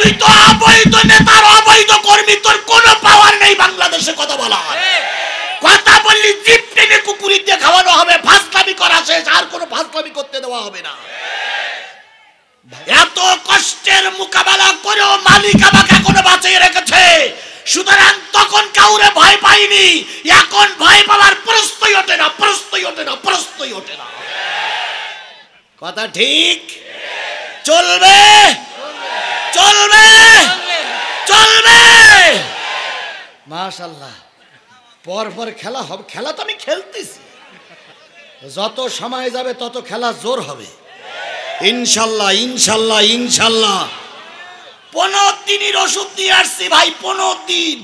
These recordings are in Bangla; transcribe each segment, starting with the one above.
তুই তো অবৈধ নেতার অবৈধ কর্মী, তোর কোনো পাওয়ার নেই বাংলাদেশে কথা বলা। কথা বললি জিপ টেনে কুকুরি দিয়ে খাওয়ানো হবে, ফাজলামি করা শেষ, আর কোনো ফাজলামি করতে দেওয়া হবে না। এত কষ্টের মোকাবেলা করেও মালিক আমাকে এখনো বাঁচিয়ে রেখেছে, সুতরাং তখন কাউরে ভয় পাইনি, এখন ভয় পাওয়ার প্রশ্নই ওঠে না, প্রশ্নই ওঠে না, প্রশ্নই ওঠে না। কথা ঠিক? চলবে চলবে চলবে মাশাআল্লাহ। পরপর খেলা হবে, খেলা তো আমি খেলতেছি, যত সময় যাবে তত খেলা জোর হবে ইনশাল্লাহ ইনশাল্লাহ ইনশাল্লাহ। 15 দিনের ওষুধ দিয়ে আসছি ভাই, 15 দিন।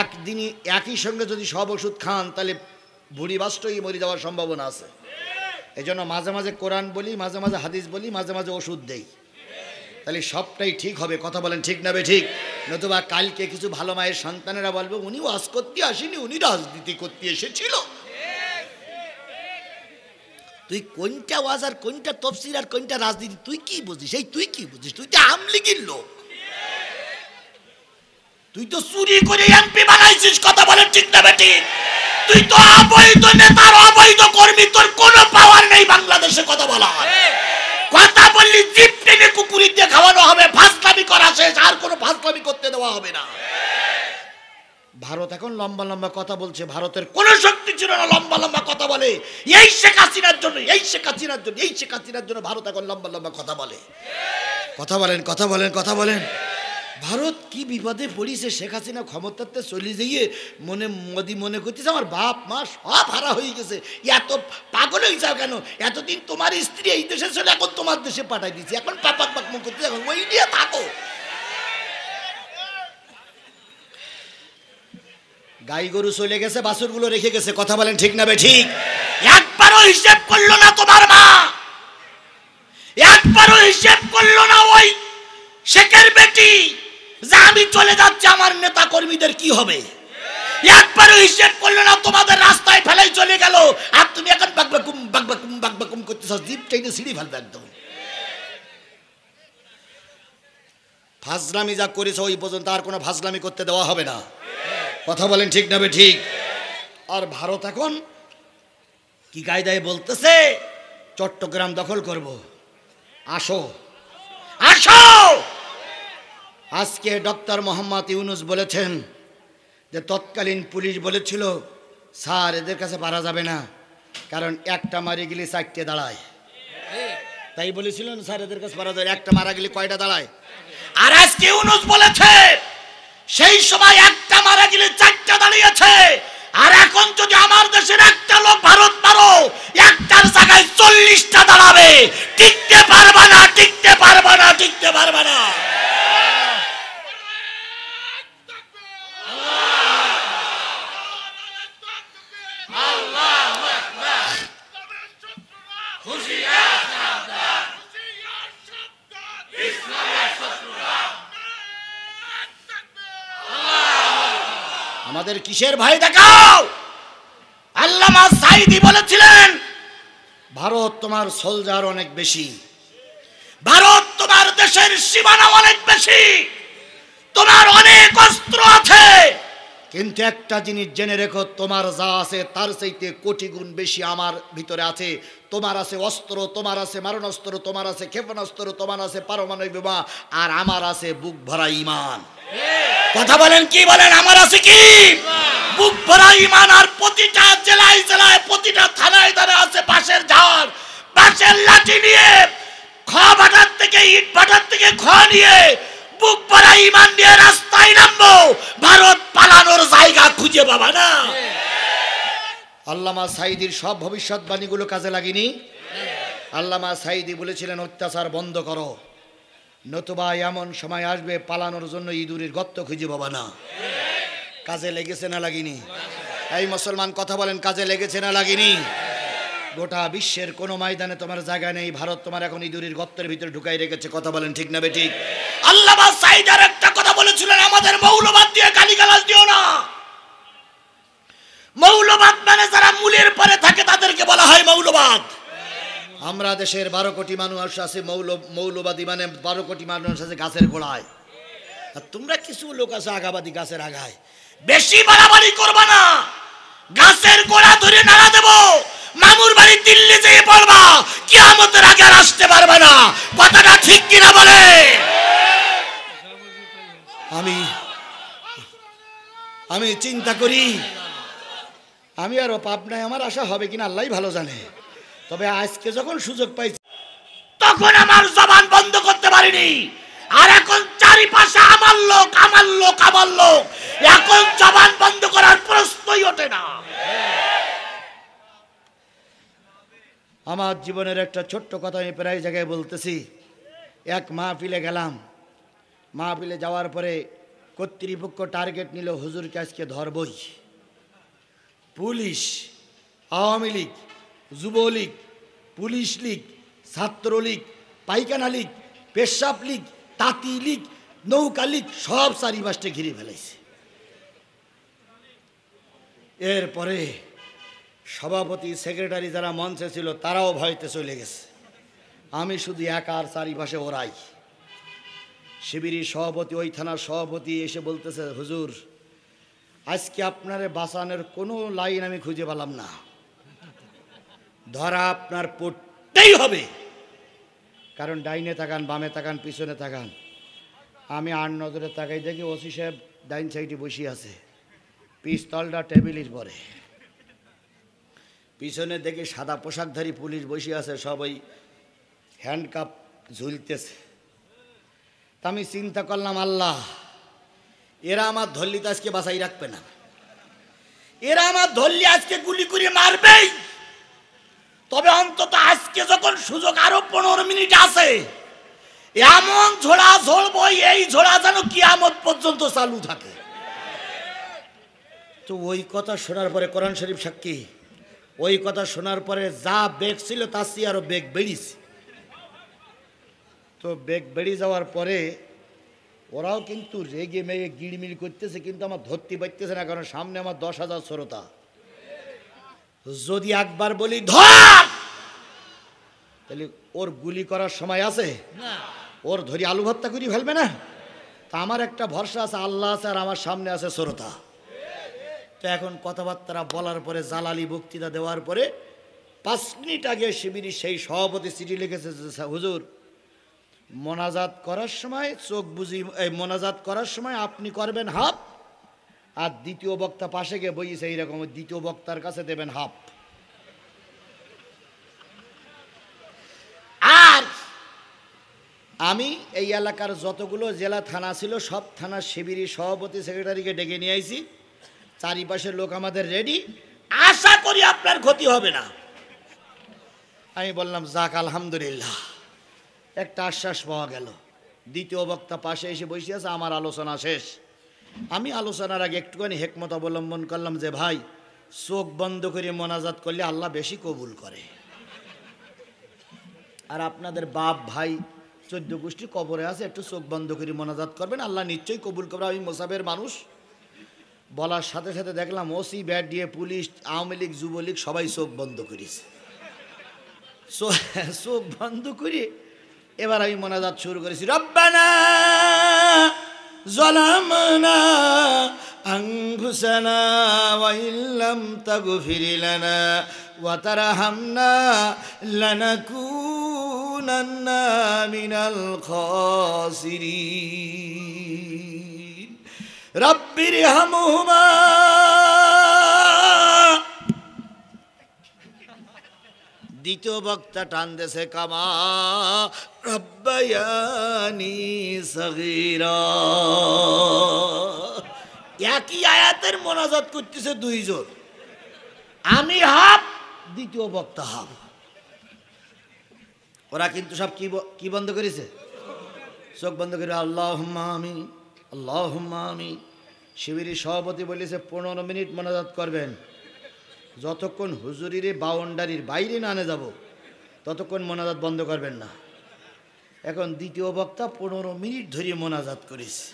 একদিনই একই সঙ্গে যদি সব ওষুধ খান তাহলে বুড়ি বাস্টই মরে যাওয়ার সম্ভাবনা আছে। এই জন্য মাঝে মাঝে কোরআন বলি, মাঝে মাঝে হাদিস বলি, মাঝে মাঝে ওষুধ দেই, তাহলে সবটাই ঠিক হবে। কথা বলেন ঠিক না বে ঠিক? নতুবা কালকে কিছু ভালো মায়ের সন্তানেরা বলবে উনি ওয়াজ করতে আসেনি, উনি রাজনীতি করতে এসেছিল। তুই কোনটা ওয়াজ আর কোনটা তফসির আর কোনটা রাজনীতি তুই কি বুঝিস? এই তুই কি বুঝিস? তুই তো আমলিগির লোক, তুই তো চুরি করে এমপি বানাইছিস। কথা বলেন ঠিক না বে ঠিক? তুই তো অবৈধ নেতার অবৈধ কর্মী, তোর কোনো পাওয়ার নেই বাংলাদেশে কথা বলা। কথা বললি জিপ টেনে কুকুরি দিয়ে খাওয়ানো হবে, ফাজলামি করা শেষ, আর কোনো ফাজলামি করতে দেওয়া হবে না। ভারত এখন লম্বা লম্বা কথা বলছে, ভারতের কোন শক্তি ছিল না লম্বা লম্বা কথা বলে। এই শেখ হাসিনার জন্য, এই শেখ হাসিনার জন্য, এই শেখ হাসিনার জন্য ভারত এখন লম্বা লম্বা কথা বলে। কথা বলেন কথা বলেন কথা বলেন। ভারত কি বিপদে পড়িছে, শেখ হাসিনা ক্ষমতাতে চলে যাইয়ে মনে মোদি মনে করতেছে আমার বাপ মা সব হারা হয়ে গেছে। এত পাগল হয়ে যাও কেন? এতদিন তোমার স্ত্রী এই দেশে ছিল, এখন তোমার দেশে পাঠাই দিয়েছি, এখন পাপাক পাক মুখ করতে এখন ওই নিয়ে থাকো। গাই গরু চলে গেছে, বাছুর গুলো রেখে গেছে। কথা বলেন ঠিক না বে ঠিক? একবারও হিসেব করলো না তোমার মা, একবারও হিসেব করলো না ওই শেখের বেটি যে আমি চলে যাচ্ছি আমার নেতা কর্মীদের কি হবে। একবারও হিসেব করলো না, তোমাদের রাস্তায় ফেলাই চলে গেল, আর তুমি এখন বাকবাকুম বাকবাকুম বাকবাকুম করতেছ, জিপ টেনে সিঁড়ি ফেলবে একদম। ফাজলামি যা করেছে ওই পর্যন্ত, আর কোনো ফাজলামি করতে দেওয়া হবে না। কথা বলেন ঠিক না বে ঠিক? আর ভারত এখন কি কায়দায় বলতেছে চট্টগ্রাম দখল করব, আসো আসো। আজকে ডক্টর মোহাম্মদ ইউনূস বলেছেন যে তৎকালীন পুলিশ বলেছিল স্যার এদের কাছে পারা যাবে না, কারণ একটা মারি গেলে 4টে দাঁড়ায়। তাই বলেছিলেন স্যার এদের কাছে পারা যাবে, একটা মারা গেলে কয়টা দাঁড়ায়? আর আজকে ইউনূস বলেছে সেই সময় একটা মারা গেলে 4টা দাঁড়িয়েছে, আর এখন যদি আমার দেশের একটা লোক ভারত মারো, একটার জায়গায় 40টা দাঁড়াবে। টিকতে পারবে না, টিকতে পারবে না, টিকতে পারবে না। আমাদের কিসের ভয় দেখাও? আল্লামা সাঈদী বলেছিলেন ভারত তোমার সোলজার অনেক বেশি, ভারত তোমার দেশের সীমানা অনেক বেশি, তোমার অনেক অস্ত্র আছে, কিন্তু একটা জিনিস জেনে রেখো, তোমার যা আছে তার চাইতে কোটি গুণ বেশি আমার ভিতরে আছে। তোমার আছে অস্ত্র, তোমার আছে মারণাস্ত্র, তোমার আছে ক্ষেপণাস্ত্র, তোমার আছে পারমাণবিক বোমা, আর আমার আছে বুক ভরা ঈমান। কথা বলেন কি বলেন? আমার আছে কি? বুক ভরা ঈমান। আর প্রতিটা জেলায় জেলায়, প্রতিটা থানায় থানায় আছে বাঁশের ঝাড়, বাঁশের লাঠি নিয়ে, খ ভাটার থেকে ইট ভাটার থেকে খ নিয়ে বুক ভরা ঈমান নিয়ে রাস্তায় নামবো, ভারত পালানোর জায়গা খুঁজে পাবা না। আল্লামা সাঈদীর সব ভবিষ্যৎবাণীগুলো কাজে লাগেনি। আল্লামা সাঈদী বলেছিলেন অত্যাচার বন্ধ করো, নতুবা এমন সময় আসবে পালানোর জন্য ইঁদুরের গর্ত খুঁজে পাবা না। কাজে লেগেছে না লাগেনি? এই মুসলমান কথা বলেন, কাজে লেগেছে না লাগেনি? গোটা বিশ্বের কোনো ময়দানে তোমার জায়গা নেই, ভারত তোমার এখন ইঁদুরের গর্তের ভিতরে ঢুকাই রেখেছে। কথা বলেন ঠিক না বে ঠিক? আল্লামা সাঈদ আর একটা কথা বলেছিলেন, আমাদের মৌলবাদ দিয়ে গালিগালাজ দিও না। মৌলবাদ মানে যারা মূলের পরে থাকে তাদেরকে বলা হয় মৌলবাদ। আমরা দেশের 12 কোটি মানুষ আছে মৌলবাদী, মানে 12 কোটি মানুষ আছে গাছের গোড়ায়, আর তোমরা কিছু লোক আছে আগাবাদী গাছের আগায়। বেশি বাড়াবাড়ি করবা না, গাছের গোড়া ধরে নাড়া দেব, মামুর বাড়ি দিল্লি যেয়ে পড়বা, কিয়ামতের আগে আর আসতে পারবে না। কথাটা ঠিক কিনা বলে? আমি চিন্তা করি, আমি আরো পাবনায় আমার আশা হবে কিনা আল্লাহই ভালো জানে। তবে আজকে যখন সুযোগ পাইছি তখন আমার জবান বন্ধ করতে পারিনি, আর এখন চারিপাশে আমার লোক আমার লোক আমার লোক, এখন জবান বন্ধ করার প্রশ্নই ওঠে না। আমার জীবনের একটা ছোট্ট কথা আমি প্রায় জায়গায় বলতেছি। এক মাহফিলে গেলাম, মাহফিলে যাওয়ার পরে কর্তৃপক্ষ টার্গেট নিল, হুজুরকে আজকে ধরবই। পুলিশ, আওয়ামী লীগ, যুবলীগ, পুলিশ লীগ, ছাত্রলীগ, পাইখানা লীগ, পেশাব লীগ, তাঁতি লীগ, নৌকা লীগ সব চারিপাশে ঘিরে ফেলেছে। এরপরে সভাপতি সেক্রেটারি যারা মঞ্চে ছিল তারাও ভয়তে চলে গেছে। আমি শুধু একার চারিপাশে ওরাই। শিবিরের সভাপতি, ওই থানার সভাপতি এসে বলতেছে, হুজুর আজকে আপনারে বাঁচানোর কোনো লাইন আমি খুঁজে পেলাম না, ধরা আপনার পড়তেই হবে। কারণ ডাইনে তাকান, বামে তাকান, পিছনে তাকান। আমি আর নজরে তাকাই দেখি ওসি সাহেব ডাইন সাইডে বসে আছে, পিস্তলটা টেবিলের পরে। পিছনে দেখি সাদা পোশাকধারী পুলিশ বসে আছে, সবাই হ্যান্ডকাপ ঝুলতেছে। তা আমি চিন্তা করলাম, আল্লাহ এরা আমার ধরলি তো আজকে বাঁচাই রাখবে না, এরা আমার ধরলি আজকে গুলি করে মারবেই। তবে অন্তত আজকে যখন সুযোগ আরো 15 মিনিট আছে, এমন ঝোড়া ঝোড়বো, এই ঝোড়া যেন কিয়ামত পর্যন্ত চালু থাকে। তো ওই কথা শোনার পরে, কোরআন শরীফ সাক্ষী, ওই কথা শোনার পরে যা বেগ ছিল তার চেয়ে আরো বেগ বেড়েছে। তো বেগ বেড়ে যাওয়ার পরে ওরাও কিন্তু রেগে মেগে গিড়মিড় করতেছে, কিন্তু আমার ধরতে পারতেছে না, কারণ সামনে আমার 10,000 শ্রোতা। যদি একবার বলি ধর, তাহলে ওর গুলি করার সময় আছে? ওর ধরি আলু ভর্তা করে ফেলবে না? তা আমার একটা ভরসা আছে, আল্লাহ আছে, আর আমার সামনে আছে শ্রোতা। তো এখন কথাবার্তা বলার পরে, জালালি বক্তৃতা দেওয়ার পরে 5 মিনিট আগে শিবিরের সেই সভাপতি চিঠি লিখেছে, হুজুর মোনাজাত করার সময় চোখ বুঝি, মোনাজাত করার সময় আপনি করবেন হাফ, আর দ্বিতীয় বক্তা পাশে গিয়ে বইছে এইরকম, দ্বিতীয় বক্তার কাছে দেবেন হাফ। আর আমি এই এলাকার যতগুলো জেলা থানা ছিল সব থানার শিবিরের সভাপতি সেক্রেটারিকে ডেকে নিয়ে আইছি, চারিপাশের লোক আমাদের রেডি, আশা করি আপনার ক্ষতি হবে না। আমি বললাম যাক আলহামদুলিল্লাহ, একটা আশ্বাস পাওয়া গেল। দ্বিতীয় বক্তা পাশে এসে বসে আছে, আমার আলোচনা শেষ। আমি আলোচনার আগে একটুখানি হেকমত অবলম্বন করলাম যে ভাই, চোখ বন্ধ করে মোনাজাত করলে আল্লাহ বেশি কবুল করে। আর আপনাদের বাপ ভাই 14 গোষ্ঠী কবরে আছে, একটু চোখ বন্ধ করে মোনাজাত করবেন, আল্লাহ নিশ্চয়ই কবুল করবে। আমি মোসাবের মানুষ। বলার সাথে সাথে দেখলাম ওসি, ব্যাট দিয়ে, পুলিশ, আওয়ামী লীগ, যুবলীগ সবাই চোখ বন্ধ করেছে। চোখ বন্ধ করে এবার আমি মোনাজাত শুরু করেছি। রব্বানা যালামনা আনফুসানা ওয়া ইল্লাম তাগফির লানা ওয়া তারহামনা লানাকুনান্না মিনাল খাসিরিন রব্বিরহামহুমা। দ্বিতীয় বক্তা টান দেশে কামা রব্বায়ানি সগীরা। একই আয়াতের মোনাজাত করতেছে দুইজন, আমি হাফ, দ্বিতীয় বক্তা হাফ। ওরা কিন্তু সব কি বন্ধ করেছে? চোখ বন্ধ করে আল্লাহুম্মা আমিন, আল্লাহুম্মা আমিন। শিবিরের সভাপতি বলেছে 15 মিনিট মোনাজাত করবেন, যতক্ষণ হুজুরির বাউন্ডারির বাইরে না আনে যাব ততক্ষণ মোনাজাত বন্ধ করবেন না। এখন দ্বিতীয় বক্তা 15 মিনিট ধরে মোনাজাত করেছে।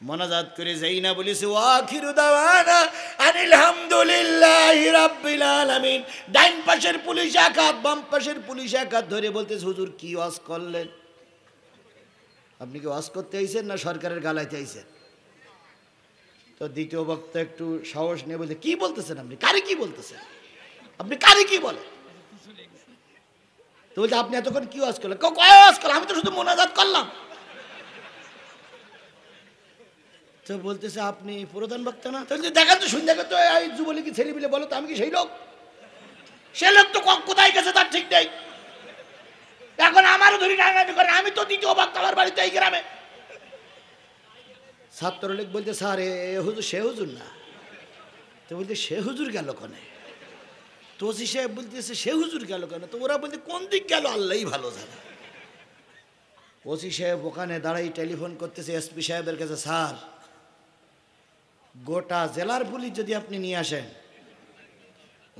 মোনাজাত করে যাই না বলেছে ওয়াখিরু দাওয়ানা আনিল হামদুলিল্লাহি রাব্বিল আলামিন। ডাইন পাশের পুলিশ এক হাত, বাম পাশের পুলিশ এক হাত ধরে বলতেছে হুজুর কি ওয়াজ করলেন? আপনি কি ওয়াজ করতে আইছেন না সরকারের গালাইতে আইছেন? তো দ্বিতীয় বক্তা একটু সাহস নিয়ে বলছে কি বলতেছেন আপনি? কারে কি বলতেছেন আপনি? কারে কি বলেন? তো বলছে আপনি এতক্ষণ কি ওয়াজ করলেন? কয় ওয়াজ করলাম? আমি তো শুধু মোনাজাত করলাম। তো বলতেছে আপনি প্রধান বক্তা না? তাহলে দেখা তো শুন, দেখা তো এই যুবলীগের ছেলে মিলে বলো তো আমি কি সেই লোক? সে লোক তো কোথায় গেছে তার ঠিক নেই। এখন আমারও ধরি টাঙ্গানি করে, আমি তো দ্বিতীয় বক্তা আমার বাড়িতে এই গ্রামে। ছাত্রলীগ বলতে স্যার এ হুজুর সে হুজুর না। তো বলতে সে হুজুর গেল কোনে? তো ওসি সাহেব বলতেছে সে হুজুর গেল কেন? তো ওরা বলতে কোন দিক গেল আল্লাহই ভালো জানে। ওসি সাহেব ওখানে দাঁড়াই টেলিফোন করতেছে এসপি সাহেবের কাছে, স্যার গোটা জেলার পুলিশ যদি আপনি নিয়ে আসেন,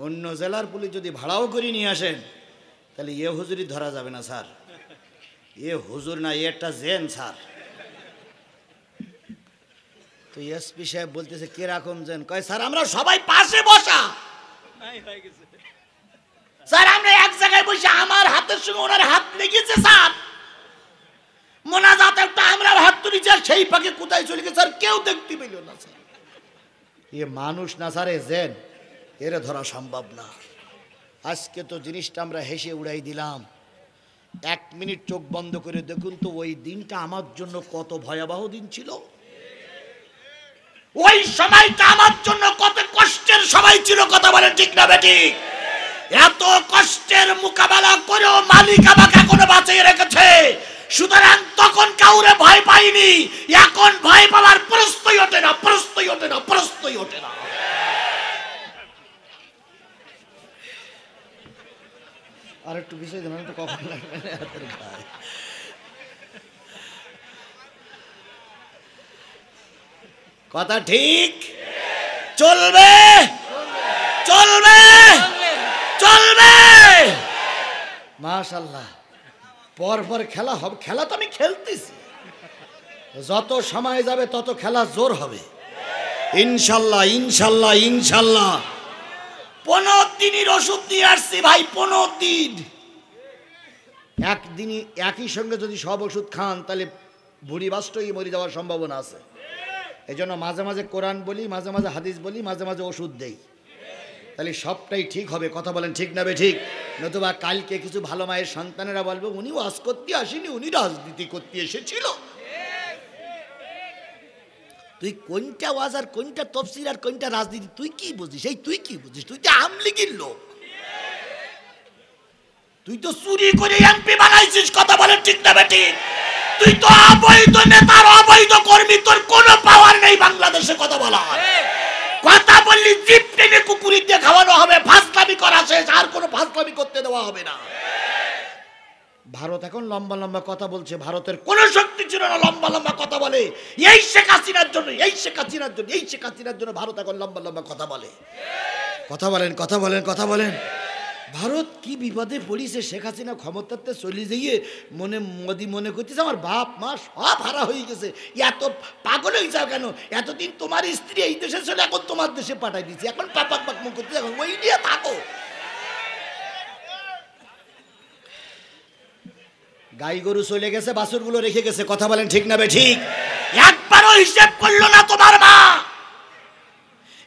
অন্য জেলার পুলিশ যদি ভাড়াও করে নিয়ে আসেন, তাহলে এ হুজুরই ধরা যাবে না স্যার। এ হুজুর না, এটা জেন স্যার। তো এসপি সাহেব বলতেছে কিরকম জেন? কয় স্যার আমরা সবাই পাশে বসা, স্যার আমরা এক জায়গায় বসে, আমার হাতের সঙ্গে ওনার হাত লেগেছে স্যার, মোনাজাত একটা আমরা হাত তুলেছি, সেই পাকে কোথায় চলে গেছে স্যার কেউ দেখতে পেল না স্যার। এ মানুষ না স্যার, এ জেন, এরে ধরা সম্ভব না। আজকে তো জিনিসটা আমরা হেসে উড়াই দিলাম। 1 মিনিট চোখ বন্ধ করে দেখুন তো ওই দিনটা আমার জন্য কত ভয়াবহ দিন ছিল। ওই সময়টা আমার জন্য কত কষ্টের সময় ছিল, কথা বলেন ঠিক না বেঠিক? এত কষ্টের মোকাবেলা করেও মালিক আমাকে এখনো বাঁচিয়ে রেখেছে। সুতরাং তখন কাউরে ভয় পাইনি, এখন ভয় পাওয়ার প্রশ্নই ওঠে না, প্রশ্নই ওঠে না, প্রশ্নই ওঠে না। আর একটু বিষয় দেন, তো কখন লাগবে না হাতের গায়ে। কথা ঠিক চলবে, চলবে, চলবে। মাশাআল্লাহ, পরপর খেলা হবে। খেলা তো আমি খেলতেছি, যত সময় যাবে তত খেলা জোর হবে ইনশাল্লাহ, ইনশাল্লাহ, ইনশাল্লাহ। 15 দিনের ওষুধ দিয়ে আসছি ভাই, 15 দিন। একদিনই একই সঙ্গে যদি সব ওষুধ খান তাহলে বুড়ি বাস্তই মরে যাওয়ার সম্ভাবনা আছে। এই জন্য মাঝে মাঝে কোরআন বলি, মাঝে মাঝে হাদিস বলি, মাঝে মাঝে ওষুধ দেই, তাহলে সবটাই ঠিক হবে। কথা বলেন ঠিক না বে ঠিক? নতুবা কালকে কিছু ভালো মায়ের সন্তানেরা বলবে উনি ওয়াজ করতে আসেনি, উনি রাজনীতি করতে এসেছিল। তুই কোনটা ওয়াজ আর কোনটা তফসির আর কোনটা রাজনীতি তুই কি বুঝিস? এই তুই কি বুঝিস? তুই তো আমলিগির লোক, তুই তো চুরি করে এমপি বানাইছিস। কথা বলেন ঠিক না বে ঠিক? তুই তো অবৈধ নেতার অবৈধ কর্মী, তোর কোনো পাওয়ার নেই বাংলাদেশে কথা বলার। কথা বললি জিপ টেনে কুকুরি দিয়ে খাওয়ানো হবে, ফাজলামি করা শেষ, আর কোনো ফাজলামি করতে দেওয়া হবে না। ভারত এখন লম্বা লম্বা কথা বলছে, ভারতের কোনো শক্তি ছিল না লম্বা লম্বা কথা বলে। এই শেখ হাসিনার জন্য, এই শেখ হাসিনার জন্য, এই শেখ হাসিনার জন্য ভারত এখন লম্বা লম্বা কথা বলে। কথা বলেন, কথা বলেন, কথা বলেন। ভারত কি বিপদে পড়িছে, শেখ হাসিনা ক্ষমতাতে চলে যাইয়ে মোদি মনে করতেছে আমার বাপ মা সব হারা হয়ে গেছে। এত পাগল হয়ে যাও কেন? এতদিন তোমার স্ত্রী এই দেশে ছিল, এখন তোমার দেশে পাঠাই দিচ্ছে, এখন পাপাক পাক মুখ করতে, এখন ওই নিয়ে থাকো। গাই গরু চলে গেছে, বাছুরগুলো রেখে গেছে। কথা বলেন ঠিক না বে ঠিক? একবারও হিসেব করলো না তোমার মা,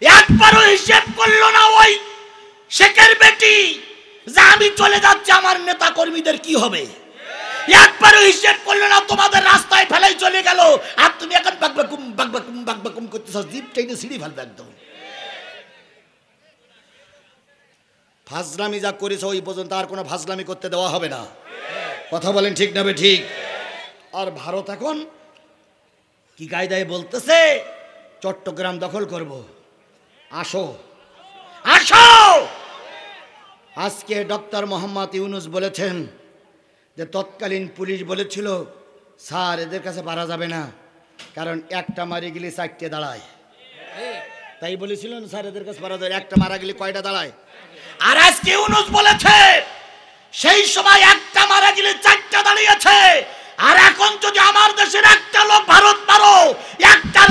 একবারও হিসেব করলো না ওই শেখের বেটি যে আমি চলে যাচ্ছি আমার নেতা কর্মীদের কি হবে। একবারও হিসেব করলো না, তোমাদের রাস্তায় ফেলাই চলে গেল, আর তুমি এখন বাকবাকুম বাকবাকুম বাকবাকুম করতেছ, জিপ টেনে সিঁড়ি ফেলবে একদম। ফাজলামি যা করেছে ওই পর্যন্ত, আর কোনো ফাজলামি করতে দেওয়া হবে না। কথা বলেন ঠিক না বে ঠিক? আর ভারত এখন কি কায়দায় বলতেছে চট্টগ্রাম দখল করব, আসো আসো। আজকে ডক্টর মোহাম্মদ ইউনুস বলেছেন যে তৎকালীন পুলিশ বলেছিল স্যার এদের কাছে পারা যাবে না, কারণ একটা মারি গেলে 4টে দাঁড়ায়। তাই বলেছিলেন স্যার এদের কাছে পারা যাবে, একটা মারা গেলে কয়টা দাঁড়ায়? আর আজকে ইউনুস বলেছে সেই সময় একটা মারা গেলে 4টা দাঁড়িয়েছে, আর এখন যদি আমার দেশের একটা লোক ভারত মারো, একটা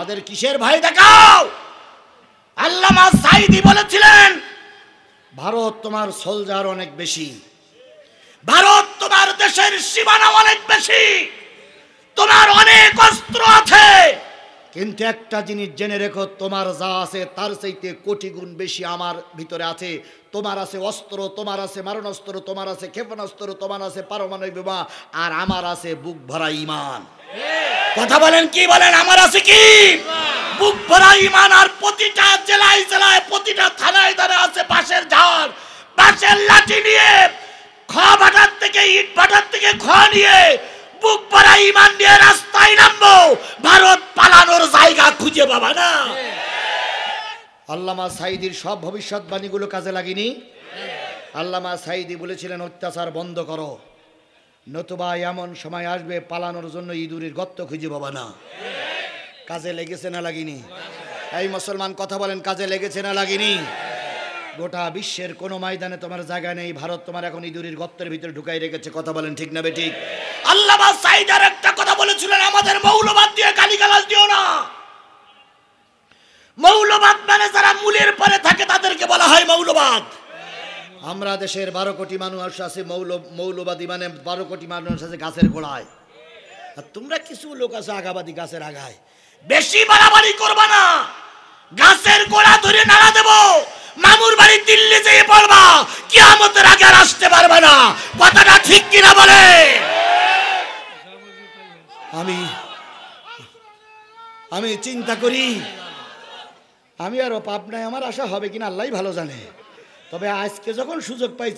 আমাদের কিসের ভয় দেখাও? আল্লামা সাঈদী বলেছিলেন, ভারত তোমার সোলজার অনেক বেশি, ভারত তোমার দেশের সীমানা অনেক বেশি, তোমার অনেক অস্ত্র আছে, কিন্তু একটা জিনিস জেনে রেখো, তোমার যা আছে তার চাইতে কোটি গুণ বেশি আমার ভিতরে আছে। তোমার আছে অস্ত্র, তোমার আছে মারণাস্ত্র, তোমার আছে ক্ষেপণাস্ত্র, তোমার আছে পারমাণবিক বোমা, আর আমার আছে বুক ভরা ঈমান। কথা বলেন, কি বলেন? আমার আছে কি? বুক ভরা ঈমান। আর প্রতিটা জেলায় জেলায়, প্রতিটা থানায় থানায় আছে বাঁশের ঝাড়, বাঁশের লাঠি নিয়ে, ভাটার থেকে ইট ভাটার থেকে নিয়ে বুক ভরা ঈমান নিয়ে রাস্তায় নামবো, ভারত পালানোর জায়গা খুঁজে পাবা না। আল্লামা সাঈদীর সব ভবিষ্যৎবাণীগুলো কাজে লাগেনি? আল্লামা সাঈদী বলেছিলেন, অত্যাচার বন্ধ করো, নতুবা এমন সময় আসবে পালানোর জন্য ইঁদুরের গর্ত খুঁজে পাবা না। কাজে লেগেছে না লাগেনি? এই মুসলমান কথা বলেন, কাজে লেগেছে না লাগেনি? গোটা বিশ্বের কোনো ময়দানে তোমার জায়গা নেই, ভারত তোমার এখন ইঁদুরের গর্তের ভিতরে ঢুকাই রেখেছে। কথা বলেন, ঠিক না বেঠিক? আল্লামা সাঈদী আর একটা কথা বলেছিলেন, আমাদের মৌলবাদ দিয়ে গালিগালাজ দিও না। মৌলবাদ মানে যারা মূলের পরে থাকে তাদেরকে বলা হয় মৌলবাদ। আমরা দেশের 12 কোটি মানুষ আছে মৌলবাদী, মানে 12 কোটি মানুষ আছে গাছের গোড়ায়, আর তোমরা কিছু লোক আছে আগাবাদী গাছের আগায়। বেশি বাড়াবাড়ি করবা না, গাছের গোড়া ধরে নাড়া দেব, মামুর বাড়ি দিল্লি যেয়ে পড়বা, কিয়ামতের আগে আর আসতে পারবে না। কথাটা ঠিক কিনা বলে? আমি চিন্তা করি, আমি আরো পাপ নাই, আমার আশা হবে কিনা আল্লাহই ভালো জানে। তবে আজকে যখন সুযোগ পাইছি